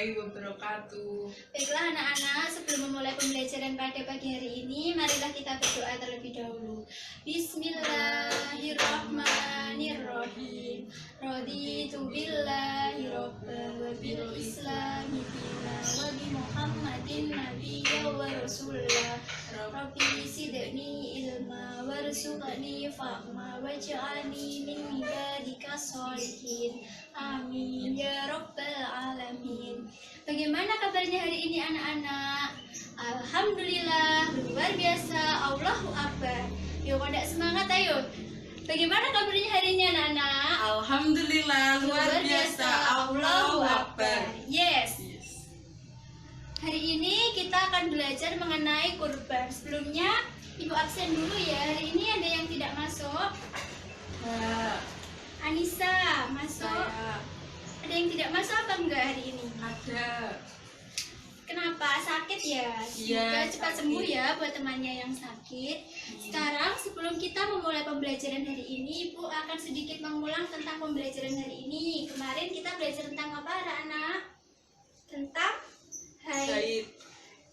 warahmatullahi wabarakatuh. Baiklah anak-anak, sebelum memulai pembelajaran pada pagi hari ini, marilah kita berdoa terlebih dahulu. Bismillahirrahmanirrahim. Raditu billahi robban wa bil islami dinan wa bi Muhammadin nabiyya wa rasulah. Rabbi zidni ilma warzuqni fahma waj'alni min ibadika sholihin. Amin ya rabbal alamin. Bagaimana kabarnya hari ini anak-anak? Alhamdulillah, luar biasa, Allahu Akbar. Yuk pada semangat ayo. Bagaimana kabarnya hari ini anak-anak? Alhamdulillah, luar biasa, Allahu Akbar. Yes. Hari ini kita akan belajar mengenai kurban. Sebelumnya Ibu absen dulu ya. Hari ini ada yang tidak masuk? Anissa masuk. Saya. Ada yang tidak masuk apa enggak hari ini? Ada. Kenapa? Sakit ya? Iya, Semoga cepat sakit. sembuh ya buat temannya yang sakit. Sekarang sebelum kita memulai pembelajaran hari ini, Ibu akan sedikit mengulang tentang pembelajaran hari ini. Kemarin kita belajar tentang apa anak-anak? Tentang haid. Haid.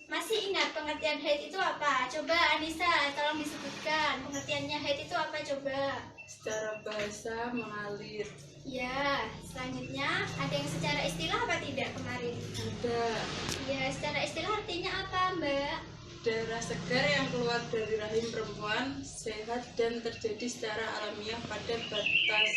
Masih ingat pengertian haid itu apa? Coba Anissa tolong disebutkan pengertiannya haid itu apa coba? Secara bahasa mengalir. Ya, selanjutnya ada yang secara istilah apa tidak kemarin? Ada. Ya, secara istilah artinya apa Mbak? Darah segar yang keluar dari rahim perempuan sehat dan terjadi secara alamiah pada batas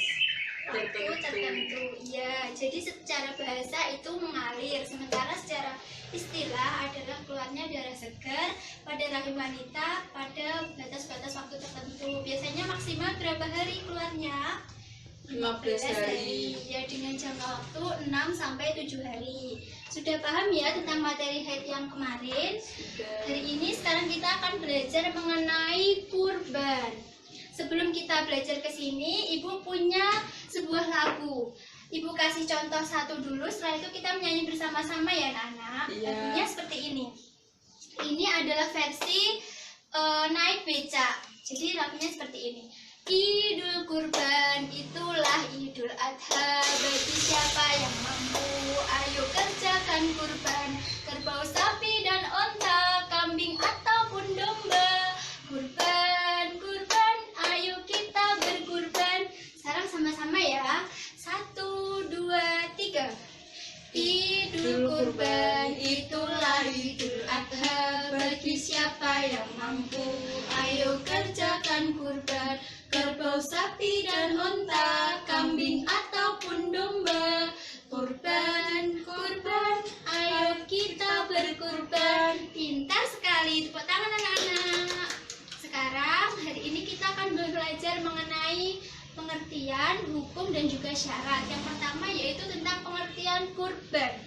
Waktu tertentu. Ya, jadi secara bahasa itu mengalir, sementara secara istilah adalah keluarnya darah segar pada rahim wanita pada batas-batas waktu tertentu. Biasanya maksimal berapa hari keluarnya? 15 hari. Ya, dengan jangka waktu 6 sampai 7 hari. Sudah paham ya tentang materi haid yang kemarin? Sudah. Hari ini sekarang kita akan belajar mengenai kurban. Sebelum kita belajar ke sini, Ibu punya sebuah lagu. Ibu kasih contoh satu dulu, setelah itu kita menyanyi bersama-sama ya anak-anak. Iya. Lagunya seperti ini. Ini adalah versi naik becak. Jadi lagunya seperti ini. Idul Kurban itulah Idul Adha, bagi siapa yang mampu ayo kerjakan kurban, kerbau, sapi dan onta, kambing ataupun domba. Kurban, kurban, ayo kita berkurban. Sekarang sama-sama ya. 1, 2, 3. Idul Kurban itulah Idul Adha, bagi siapa yang mampu ayo kerjakan kurban, kerbau, sapi dan onta, kambing ataupun domba. Kurban, kurban, ayo kita berkurban. Pintar sekali, tepuk tangan anak-anak. Sekarang hari ini kita akan belajar mengenai pengertian, hukum dan juga syarat. Yang pertama yaitu tentang pengertian kurban.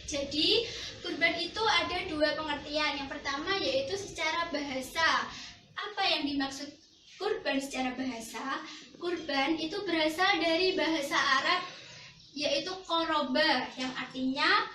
Jadi kurban itu ada dua pengertian. Yang pertama yaitu secara bahasa. Apa yang dimaksud kurban secara bahasa? Kurban itu berasal dari bahasa Arab yaitu koroba yang artinya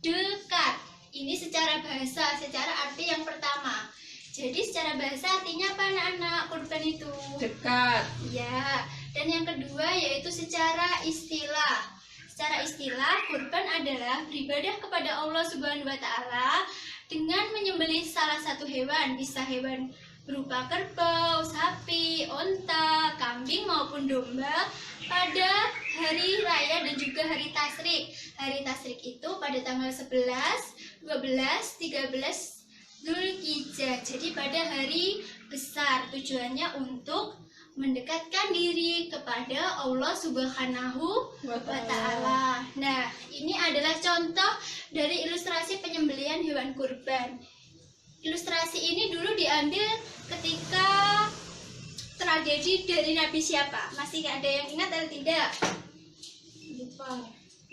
dekat. Ini secara bahasa, secara arti yang pertama. Jadi secara bahasa artinya apa anak-anak kurban itu? Dekat. Ya, dan yang kedua yaitu secara istilah. Secara istilah, kurban adalah beribadah kepada Allah Subhanahu wa Ta'ala dengan menyembelih salah satu hewan, bisa hewan berupa kerbau, sapi, onta, kambing maupun domba pada hari raya dan juga hari tasyrik. Hari tasyrik itu pada tanggal 11, 12, 13 Dzulhijjah. Jadi pada hari besar, tujuannya untuk mendekatkan diri kepada Allah Subhanahu wa Ta'ala. Nah, ini adalah contoh dari ilustrasi penyembelihan hewan kurban. Ilustrasi ini dulu diambil ketika tragedi dari Nabi siapa? Masih ada yang ingat atau tidak? Lupa.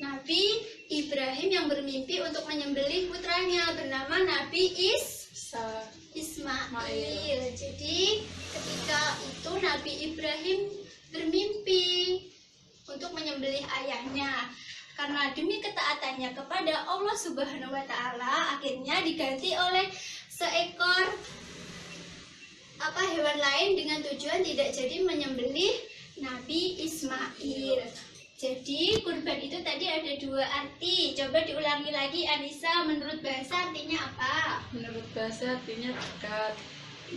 Nabi Ibrahim yang bermimpi untuk menyembelih putranya bernama Nabi Ismail. Jadi ketika itu Nabi Ibrahim bermimpi untuk menyembelih ayahnya. Karena demi ketaatannya kepada Allah Subhanahu wa Ta'ala, akhirnya diganti oleh seekor hewan lain dengan tujuan tidak jadi menyembelih Nabi Ismail. Jadi kurban itu tadi ada dua arti. Coba diulangi lagi Anissa, menurut bahasa artinya apa? Menurut bahasa artinya dekat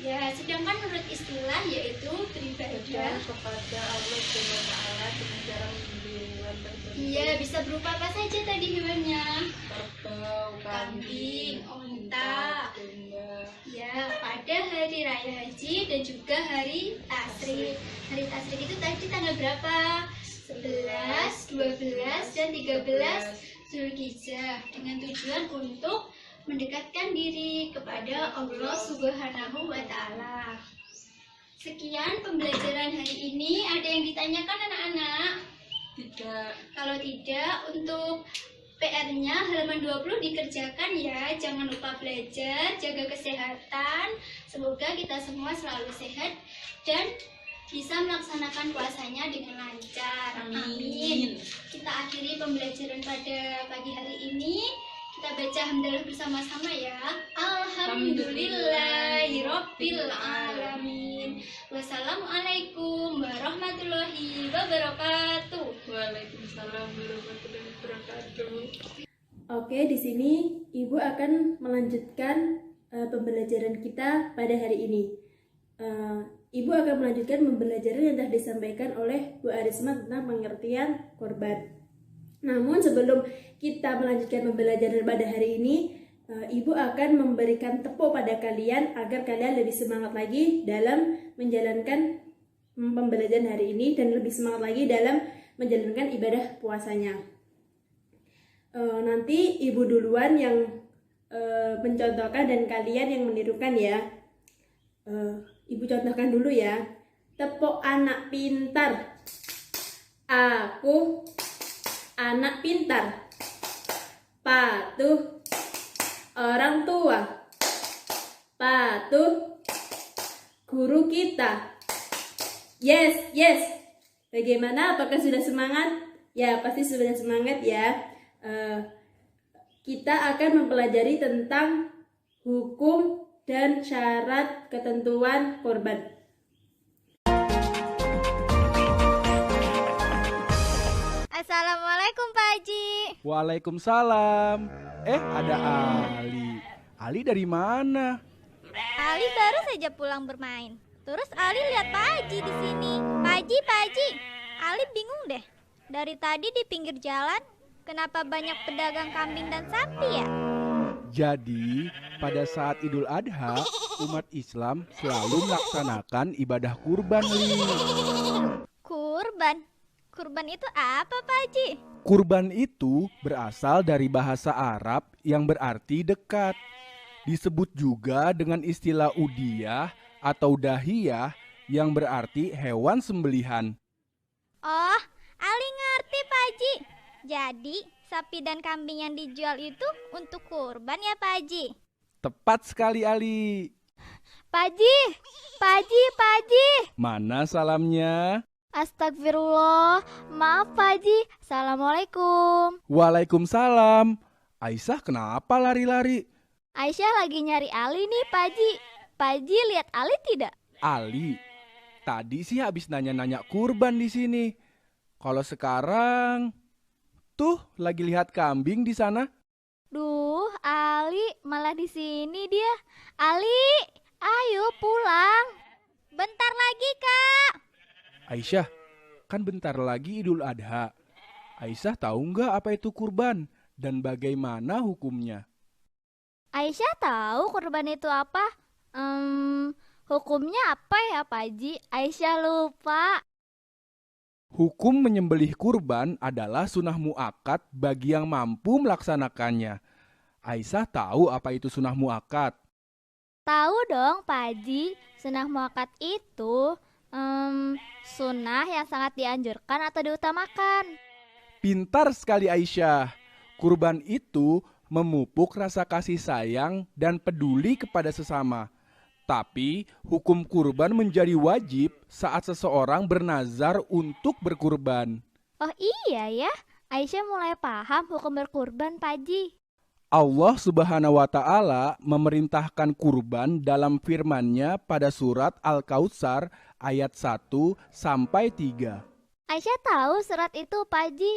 Ya, sedangkan menurut istilah yaitu beribadah. kepada Allah Subhanahu wa Ta'ala dengan cara menyembelih hewan tertentu. Iya, bisa berupa apa saja tadi hewannya? Kerbau, Kambing, unta. domba. Ya, pada hari raya haji dan juga hari tasyrik. Hari tasyrik itu tadi tanggal berapa? 11, 12, dan 13 Zulhijjah, dengan tujuan untuk mendekatkan diri kepada Allah Subhanahu wa Ta'ala. Sekian pembelajaran hari ini. Ada yang ditanyakan anak-anak? Tidak. Kalau tidak, untuk PR-nya halaman 20 dikerjakan ya. Jangan lupa belajar, jaga kesehatan. Semoga kita semua selalu sehat dan bisa melaksanakan puasanya dengan lancar. Amin. Kita akhiri pembelajaran pada pagi hari ini. Kita baca hamdalah bersama-sama ya. Alhamdulillahirabbil alamin. Wassalamualaikum warahmatullahi wabarakatuh. Waalaikumsalam warahmatullahi wabarakatuh. Oke, di sini Ibu akan melanjutkan pembelajaran kita pada hari ini. Ibu akan melanjutkan pembelajaran yang telah disampaikan oleh Bu Arisma tentang pengertian korban. Namun sebelum kita melanjutkan pembelajaran pada hari ini, Ibu akan memberikan tepuk pada kalian agar kalian lebih semangat lagi dalam menjalankan pembelajaran hari ini dan lebih semangat lagi dalam menjalankan ibadah puasanya. Nanti Ibu duluan yang mencontohkan dan kalian yang menirukan ya. Ibu contohkan dulu ya. Tepuk anak pintar. Aku anak pintar. Patuh orang tua. Patuh guru kita. Yes, yes. Bagaimana? Apakah sudah semangat? Ya, pasti sudah semangat ya. Kita akan mempelajari tentang hukum dan syarat ketentuan korban. Assalamualaikum Pak Haji. Waalaikumsalam. Ada Ali. Ali dari mana? Ali baru saja pulang bermain. Terus Ali lihat Pak Haji di sini. Pak Haji. Ali bingung deh. Dari tadi di pinggir jalan, kenapa banyak pedagang kambing dan sapi ya? Jadi, pada saat Idul Adha, umat Islam selalu melaksanakan ibadah kurban, Li. Kurban? Kurban itu apa Pak Haji? Kurban itu berasal dari bahasa Arab yang berarti dekat. Disebut juga dengan istilah udiyah atau dahiyah yang berarti hewan sembelihan. Oh, Ali ngerti Pak Haji. Jadi, sapi dan kambing yang dijual itu untuk kurban ya Pak Haji? Tepat sekali, Ali. Pak Haji. Mana salamnya? Astagfirullah, maaf Pak Haji. Assalamualaikum. Waalaikumsalam. Aisyah kenapa lari-lari? Aisyah lagi nyari Ali nih Pak Haji. Pak Haji lihat Ali tidak? Ali, tadi sih habis nanya-nanya kurban di sini. Kalau sekarang, tuh lagi lihat kambing di sana. Duh, Ali malah di sini dia. Ali, ayo pulang. Bentar lagi Kak. Aisyah, kan bentar lagi Idul Adha. Aisyah tahu nggak apa itu kurban dan bagaimana hukumnya? Aisyah tahu kurban itu apa? Hukumnya apa ya Pak Haji? Aisyah lupa. Hukum menyembelih kurban adalah sunah muakkad bagi yang mampu melaksanakannya. Aisyah tahu apa itu sunah muakkad? Tahu dong Pak Haji, sunah muakkad itu sunnah yang sangat dianjurkan atau diutamakan. Pintar sekali Aisyah. Kurban itu memupuk rasa kasih sayang dan peduli kepada sesama. Tapi hukum kurban menjadi wajib saat seseorang bernazar untuk berkurban. Oh iya ya, Aisyah mulai paham hukum berkurban Pak Haji. Allah Subhanahu wa Ta'ala memerintahkan kurban dalam firman-Nya pada surat Al-Kautsar ayat 1 sampai 3. Aisyah tahu surat itu, Pak Haji.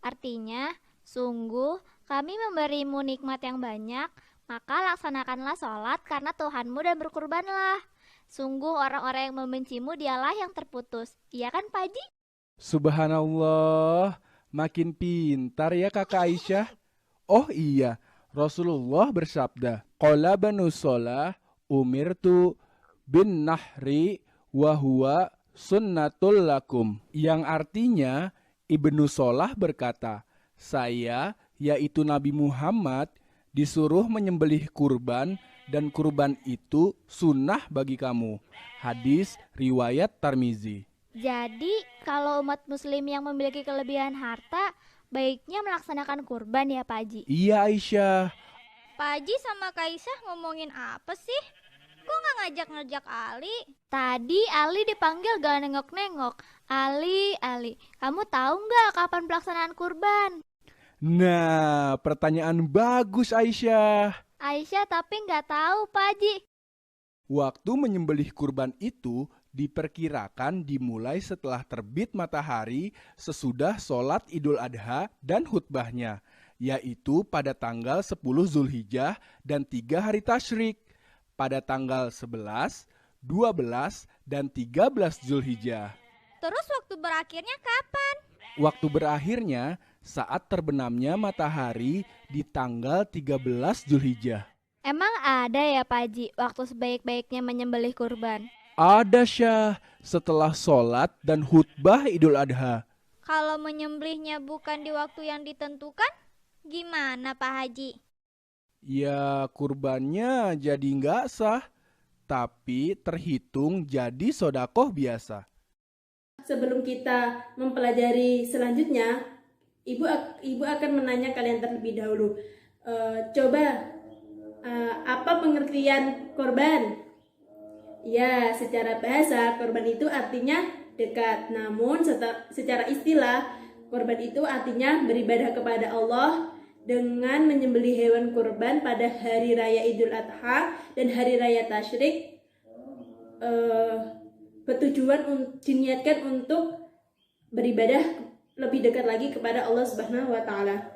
Artinya, sungguh kami memberimu nikmat yang banyak, maka laksanakanlah sholat karena Tuhanmu dan berkurbanlah. Sungguh orang-orang yang membencimu dialah yang terputus. Iya kan, Pak Haji? Subhanallah, makin pintar ya kakak Aisyah. Oh iya, Rasulullah bersabda, Qala banu Solah umirtu bin nahri wa huwa sunnatul lakum. Yang artinya, Ibnu Solah berkata, saya, yaitu Nabi Muhammad, disuruh menyembelih kurban dan kurban itu sunnah bagi kamu. Hadis riwayat Tirmizi. Jadi, kalau umat muslim yang memiliki kelebihan harta, baiknya melaksanakan kurban ya, Pak Haji? Iya Aisyah. Pak Haji sama Kak Aisyah ngomongin apa sih? Kok nggak ngajak-ngajak Ali? Tadi Ali dipanggil gak nengok-nengok. Ali, kamu tahu nggak kapan pelaksanaan kurban? Nah, pertanyaan bagus Aisyah. Aisyah tapi nggak tahu, Pak Haji. Waktu menyembelih kurban itu diperkirakan dimulai setelah terbit matahari sesudah sholat Idul Adha dan khutbahnya, yaitu pada tanggal 10 Zulhijjah dan 3 hari tasyrik, pada tanggal 11, 12, dan 13 Zulhijjah. Terus waktu berakhirnya kapan? Waktu berakhirnya saat terbenamnya matahari di tanggal 13 Zulhijjah. Emang ada ya, Pak Haji, waktu sebaik-baiknya menyembelih kurban? Ada Syah, setelah sholat dan khutbah Idul Adha. Kalau menyembelihnya bukan di waktu yang ditentukan, gimana Pak Haji? Ya kurbannya jadi nggak sah, tapi terhitung jadi sodakoh biasa. Sebelum kita mempelajari selanjutnya, ibu akan menanya kalian terlebih dahulu. Apa pengertian korban? Ya, secara bahasa korban itu artinya dekat. Namun secara istilah korban itu artinya beribadah kepada Allah dengan menyembelih hewan kurban pada hari raya Idul Adha dan hari raya tasyrik. Bertujuan diniatkan untuk beribadah lebih dekat lagi kepada Allah Subhanahu wa taala.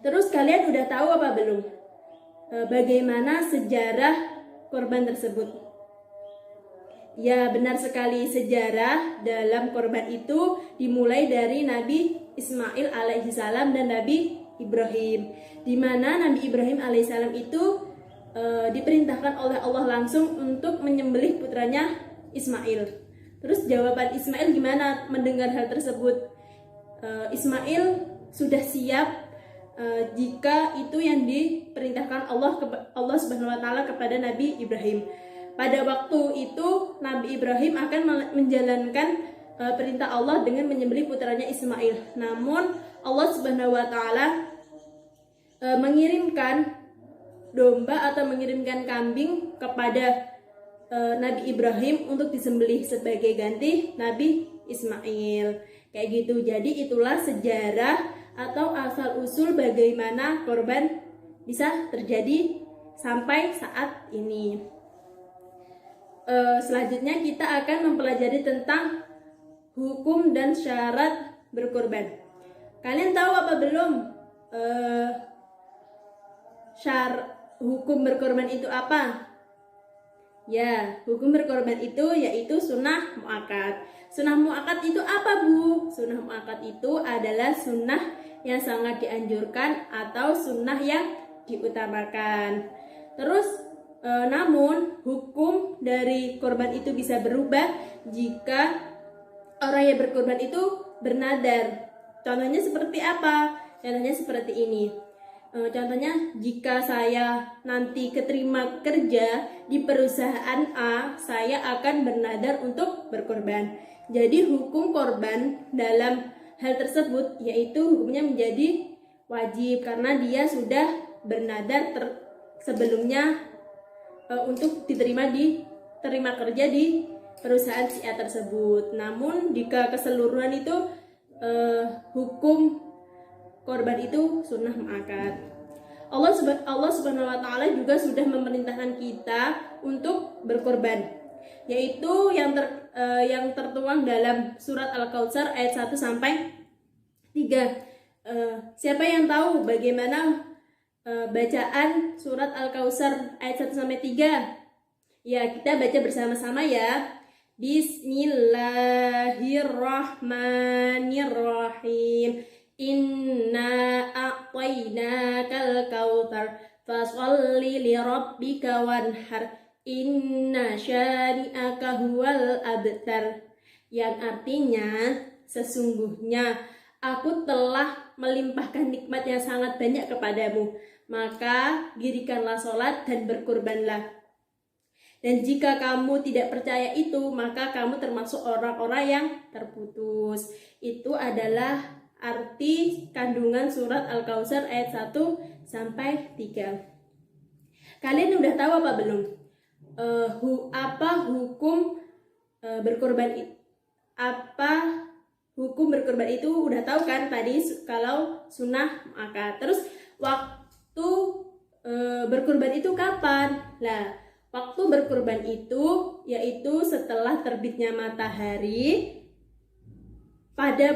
Terus kalian udah tahu apa belum? Bagaimana sejarah korban tersebut? Ya, benar sekali, sejarah dalam korban itu dimulai dari Nabi Ismail alaihissalam dan Nabi Ibrahim, di mana Nabi Ibrahim alaihissalam itu diperintahkan oleh Allah langsung untuk menyembelih putranya Ismail. Terus jawaban Ismail gimana mendengar hal tersebut? Ismail sudah siap jika itu yang diperintahkan Allah Subhanahu wa taala kepada Nabi Ibrahim. Pada waktu itu Nabi Ibrahim akan menjalankan perintah Allah dengan menyembelih putranya Ismail. Namun Allah Subhanahu wa taala mengirimkan domba atau mengirimkan kambing kepada Nabi Ibrahim untuk disembelih sebagai ganti Nabi Ismail. Kayak gitu. Jadi itulah sejarah atau asal usul bagaimana korban bisa terjadi sampai saat ini. Selanjutnya kita akan mempelajari tentang hukum dan syarat berkorban. Kalian tahu apa belum? Hukum berkorban itu apa? Ya, hukum berkorban itu yaitu sunnah muakkad. Sunnah muakkad itu apa, Bu? Sunnah muakkad itu adalah sunnah yang sangat dianjurkan atau sunnah yang diutamakan. Terus namun hukum dari korban itu bisa berubah jika orang yang berkorban itu bernadar. Contohnya seperti apa? Contohnya seperti ini. Contohnya jika saya nanti keterima kerja di perusahaan A, saya akan bernadar untuk berkorban. Jadi hukum korban dalam hal tersebut yaitu hukumnya menjadi wajib karena dia sudah bernadar sebelumnya untuk terima kerja di perusahaan si A tersebut. Namun jika keseluruhan itu hukum korban itu sunnah muakkad. Allah Subhanahu wa taala juga sudah memerintahkan kita untuk berkorban, yaitu yang tertuang dalam surat Al-Kautsar ayat 1 sampai 3. Siapa yang tahu bagaimana bacaan surat Al-Kautsar ayat 1 sampai 3? Ya, kita baca bersama-sama ya. Bismillahirrahmanirrahim. Inna a'tainakal kautsar fasholli lirabbika wanhar. Inna syani'aka huwal abtar. Yang artinya, sesungguhnya aku telah melimpahkan nikmat yang sangat banyak kepadamu, maka dirikanlah sholat dan berkurbanlah. Dan jika kamu tidak percaya itu, maka kamu termasuk orang-orang yang terputus. Itu adalah arti kandungan surat Al-Kautsar ayat 1 sampai 3. Kalian udah tahu apa belum? Apa hukum berkorban itu udah tahu kan tadi kalau sunnah maka. Terus waktu berkorban itu kapan? Lah, waktu berkorban itu yaitu setelah terbitnya matahari pada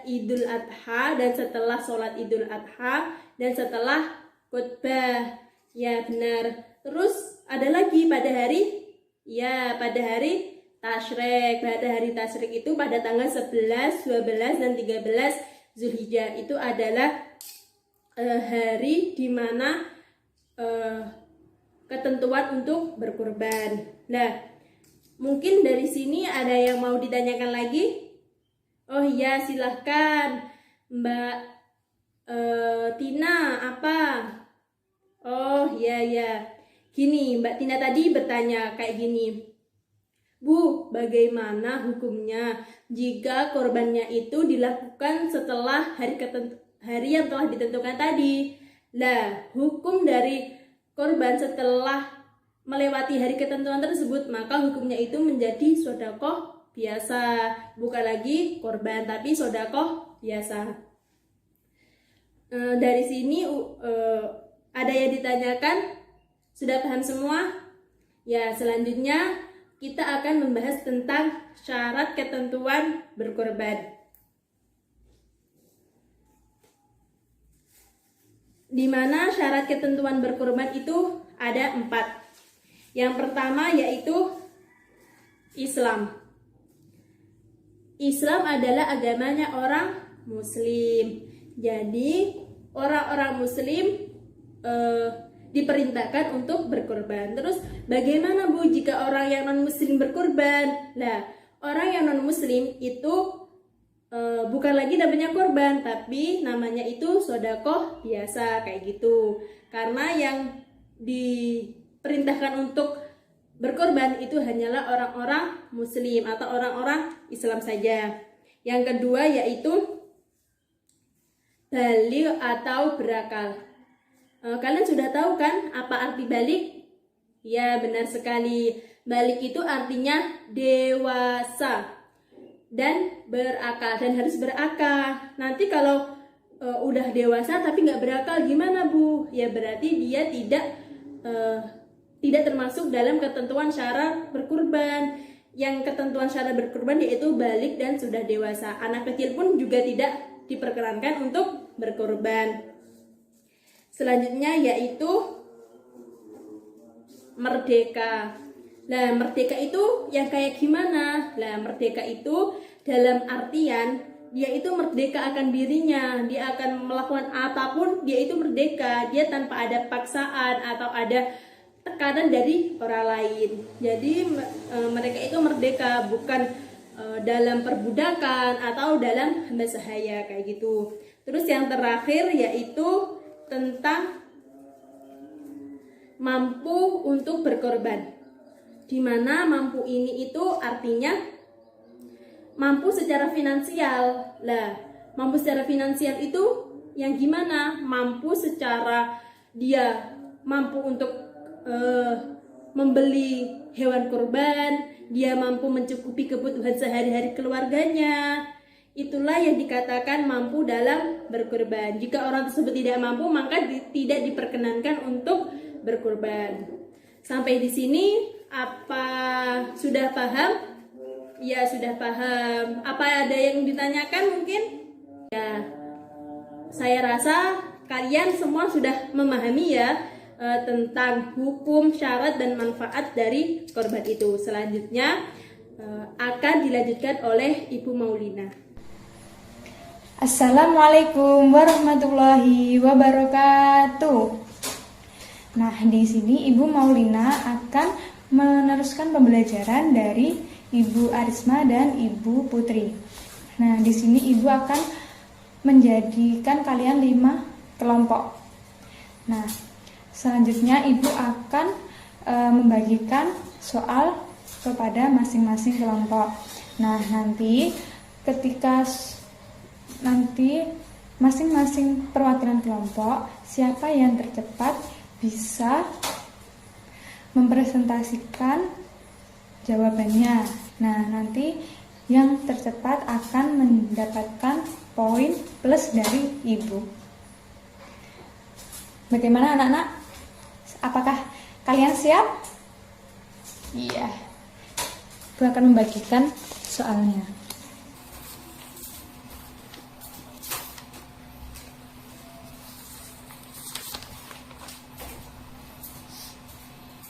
Idul Adha dan setelah sholat Idul Adha dan setelah khutbah. Ya benar. Terus ada lagi pada hari Tasyrik. Pada hari Tasyrik itu pada tanggal 11, 12 dan 13 Zulhijjah. Itu adalah hari di mana ketentuan untuk berkurban. Nah, mungkin dari sini ada yang mau ditanyakan lagi? Oh iya, silahkan Mbak Tina, apa? Oh iya. Gini, Mbak Tina tadi bertanya kayak gini. Bu, bagaimana hukumnya jika korbannya itu dilakukan setelah hari yang telah ditentukan tadi? Lah, hukum dari korban setelah melewati hari ketentuan tersebut, maka hukumnya itu menjadi sedekah biasa. Bukan lagi korban, tapi sedekah biasa. Dari sini ada yang ditanyakan? Sudah paham semua? Ya, selanjutnya kita akan membahas tentang syarat ketentuan berkorban. Di mana syarat ketentuan berkorban itu ada 4. Yang pertama yaitu Islam. Islam adalah agamanya orang Muslim. Jadi orang-orang Muslim diperintahkan untuk berkorban. Terus bagaimana Bu jika orang yang non-muslim berkorban? Nah, orang yang non-muslim itu bukan lagi namanya korban, tapi namanya itu sedekah biasa kayak gitu. Karena yang diperintahkan untuk berkorban itu hanyalah orang-orang muslim atau orang-orang Islam saja. Yang kedua yaitu baligh atau berakal. Kalian sudah tahu kan apa arti balik? Ya, benar sekali. Balik itu artinya dewasa dan berakal, dan harus berakal. Nanti kalau udah dewasa tapi nggak berakal gimana Bu? Ya berarti dia tidak termasuk dalam ketentuan syarat berkurban. Yang ketentuan syarat berkurban yaitu balik dan sudah dewasa. Anak kecil pun juga tidak diperkenankan untuk berkurban. Selanjutnya yaitu merdeka. Nah, merdeka itu yang kayak gimana? Nah, merdeka itu dalam artian dia itu merdeka akan dirinya, dia akan melakukan apapun, dia itu merdeka, dia tanpa ada paksaan atau ada tekanan dari orang lain. Jadi mereka itu merdeka, bukan dalam perbudakan atau dalam hamba sahaya kayak gitu. Terus yang terakhir yaitu tentang mampu untuk berkorban. Di mana mampu ini itu artinya mampu secara finansial. Lah, mampu secara finansial itu yang gimana? Mampu secara dia mampu untuk membeli hewan kurban, dia mampu mencukupi kebutuhan sehari-hari keluarganya. Itulah yang dikatakan mampu dalam berkorban. Jika orang tersebut tidak mampu, maka tidak diperkenankan untuk berkorban. Sampai di sini Apa sudah paham? Ya, sudah paham. Apa ada yang ditanyakan mungkin? Ya, saya rasa kalian semua sudah memahami ya tentang hukum, syarat, dan manfaat dari korban itu. Selanjutnya akan dilanjutkan oleh Ibu Maulina. Assalamualaikum warahmatullahi wabarakatuh. Nah, di sini Ibu Maulina akan meneruskan pembelajaran dari Ibu Arisma dan Ibu Putri. Nah, di sini Ibu akan menjadikan kalian 5 kelompok. Nah, selanjutnya Ibu akan membagikan soal kepada masing-masing kelompok. Nah, nanti ketika masing-masing perwakilan kelompok, siapa yang tercepat bisa mempresentasikan jawabannya. Nah, nanti yang tercepat akan mendapatkan poin plus dari Ibu. Bagaimana anak-anak? Apakah kalian siap? Iya. Ibu akan membagikan soalnya.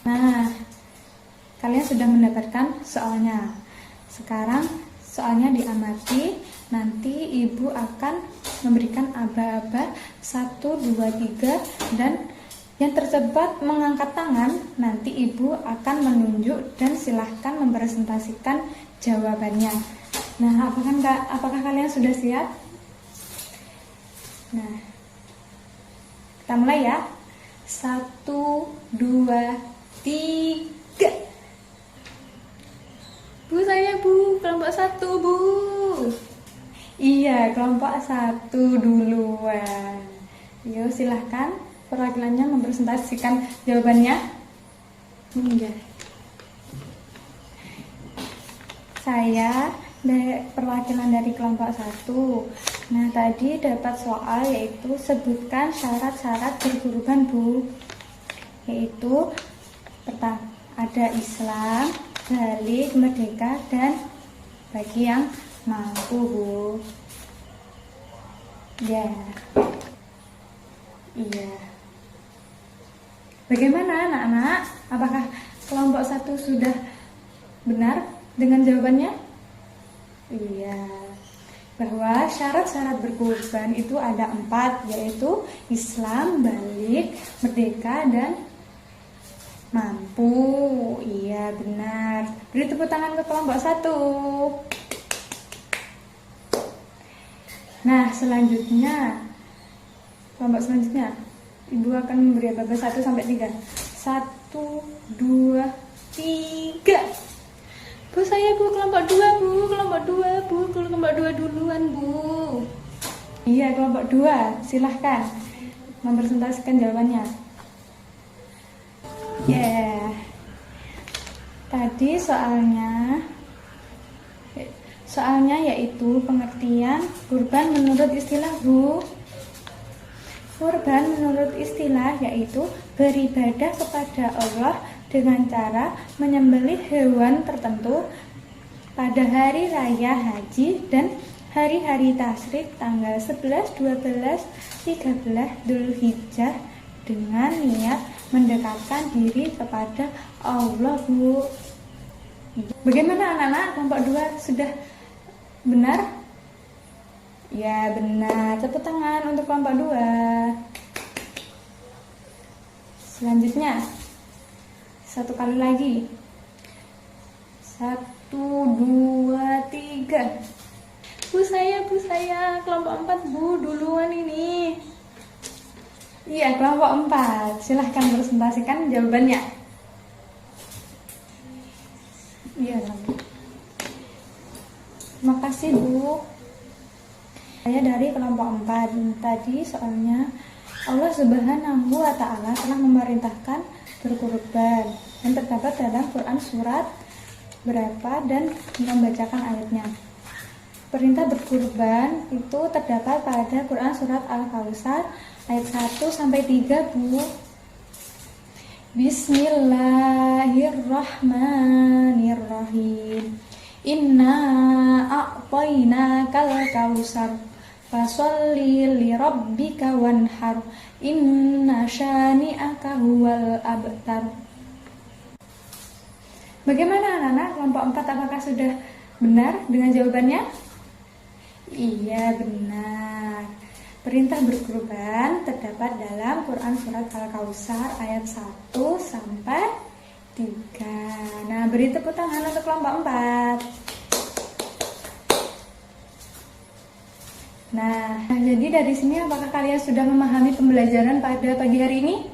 Nah, kalian sudah mendapatkan soalnya. Sekarang soalnya diamati. Nanti Ibu akan memberikan aba-aba 1, 2, 3, dan yang tercepat mengangkat tangan. Nanti Ibu akan menunjuk dan silahkan mempresentasikan jawabannya. Nah, apakah kalian sudah siap? Nah, kita mulai ya. 1, 2, 3. Bu, saya Bu, kelompok 1 Bu. Iya, kelompok 1 duluan. Yuk, silahkan perwakilannya mempresentasikan jawabannya. Iya. Saya perwakilan dari kelompok 1. Nah, tadi dapat soal yaitu sebutkan syarat-syarat berkurban Bu. Yaitu pertama ada Islam, balik, merdeka, dan bagi yang mampu Bu. Ya. Iya. Bagaimana anak-anak? Apakah kelompok 1 sudah benar dengan jawabannya? Iya. Bahwa syarat-syarat berkurban itu ada 4, yaitu Islam, balik, merdeka, dan mampu. Iya, benar. Beri tepuk tangan ke kelompok 1. Nah, selanjutnya kelompok selanjutnya Ibu akan memberi aba-aba 1 sampai 3. 1, 2, 3. Bu, saya Bu, kelompok 2 Bu, kelompok 2 Bu, kelompok 2 duluan Bu. Iya, kelompok 2, silahkan mempresentasikan jawabannya. Ya, tadi soalnya yaitu pengertian kurban menurut istilah Bu. Kurban menurut istilah yaitu beribadah kepada Allah dengan cara menyembelih hewan tertentu pada hari raya haji dan hari-hari tasyrik tanggal 11, 12, 13 Dzulhijjah dengan niat mendekatkan diri kepada Allah Bu. Bagaimana anak-anak? Kelompok 2 sudah benar? Ya, benar. Tepuk tangan untuk kelompok 2. Selanjutnya 1 kali lagi. 1, 2, 3. Bu, saya kelompok 4 Bu, duluan ini. Iya, kelompok 4. Silahkan presentasikan jawabannya. Iya, terima kasih Bu. Saya dari kelompok 4. Tadi soalnya Allah Subhanahu wa Ta'ala telah memerintahkan berkurban dan terdapat dalam Quran surat berapa dan membacakan ayatnya. Perintah berkurban itu terdapat pada Quran surat Al-Kautsar ayat 1 sampai 3 Bu. Bismillahirrahmanirrahim. Inna a'tainakal kausar fasholli lirabbika wanhar inna syani'aka huwal abtar. Bagaimana anak-anak? Kelompok 4 apakah sudah benar dengan jawabannya? Iya, benar. Perintah berkurban terdapat dalam Quran Surat Al-Kautsar ayat 1 sampai 3. Nah, beri tepuk tangan untuk kelompok 4. Nah, jadi dari sini apakah kalian sudah memahami pembelajaran pada pagi hari ini?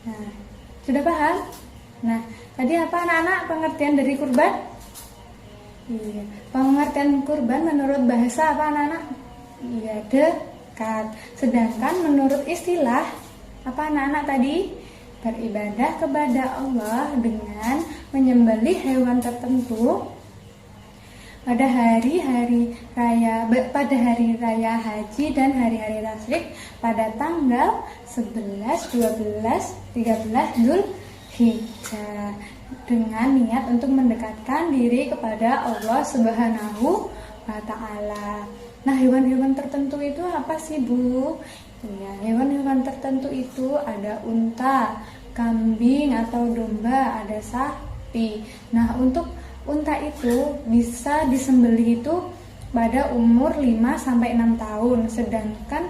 Nah, sudah paham? Nah, tadi apa anak-anak pengertian dari kurban? Iya, pengertian kurban menurut bahasa apa anak-anak? Iya, dekat. Sedangkan menurut istilah apa anak-anak tadi? Beribadah kepada Allah dengan menyembelih hewan tertentu pada hari raya haji dan hari-hari tasyrik pada tanggal 11, 12, 13 Dzulhijjah dengan niat untuk mendekatkan diri kepada Allah Subhanahu wa Ta'ala. Nah, hewan-hewan tertentu itu apa sih, Bu? Ya, hewan-hewan tertentu itu ada unta, kambing atau domba, ada sapi. Nah, untuk unta itu bisa disembelih itu pada umur 5 sampai 6 tahun, sedangkan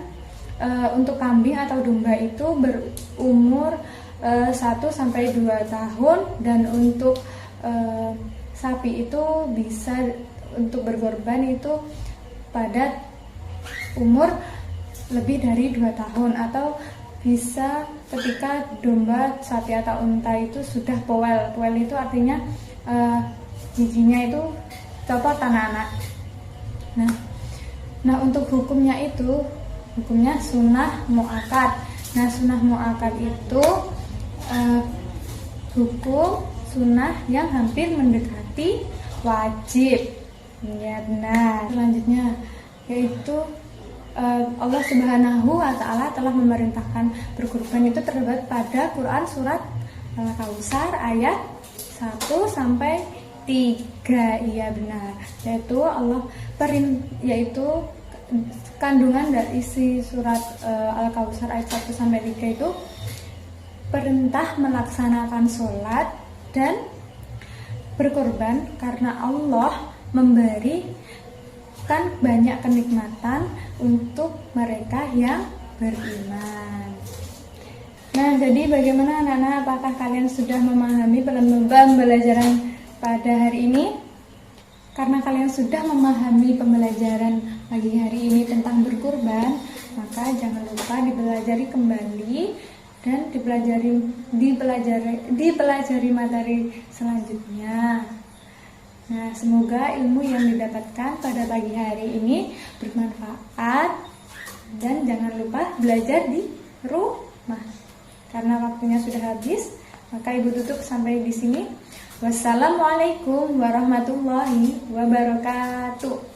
untuk kambing atau domba itu berumur 1 sampai 2 tahun, dan untuk sapi itu bisa untuk berkorban itu pada umur lebih dari 2 tahun, atau bisa ketika domba, sapi atau unta itu sudah powel. Powel itu artinya giginya itu copot anak-anak. Nah, untuk hukumnya itu hukumnya sunnah mu'akkad. Nah, sunnah mu'akkad itu hukum sunnah yang hampir mendekati wajib. Ya, benar. Selanjutnya yaitu Allah Subhanahu wa Ta'ala telah memerintahkan berkurban itu terdapat pada Quran Surat Al-Kautsar ayat 1 sampai 3. Iya, benar. Yaitu kandungan dari isi surat Al-Kautsar ayat 1 sampai 3 itu perintah melaksanakan sholat dan berkorban karena Allah memberikan banyak kenikmatan untuk mereka yang beriman. Nah, jadi bagaimana anak-anak? Apakah kalian sudah memahami pembelajaran pada hari ini? Karena kalian sudah memahami pembelajaran pagi hari ini tentang berkurban, maka jangan lupa dipelajari kembali dan dipelajari materi selanjutnya. Nah, semoga ilmu yang didapatkan pada pagi hari ini bermanfaat, dan jangan lupa belajar di rumah. Karena waktunya sudah habis, maka Ibu tutup sampai di sini. Wassalamualaikum warahmatullahi wabarakatuh.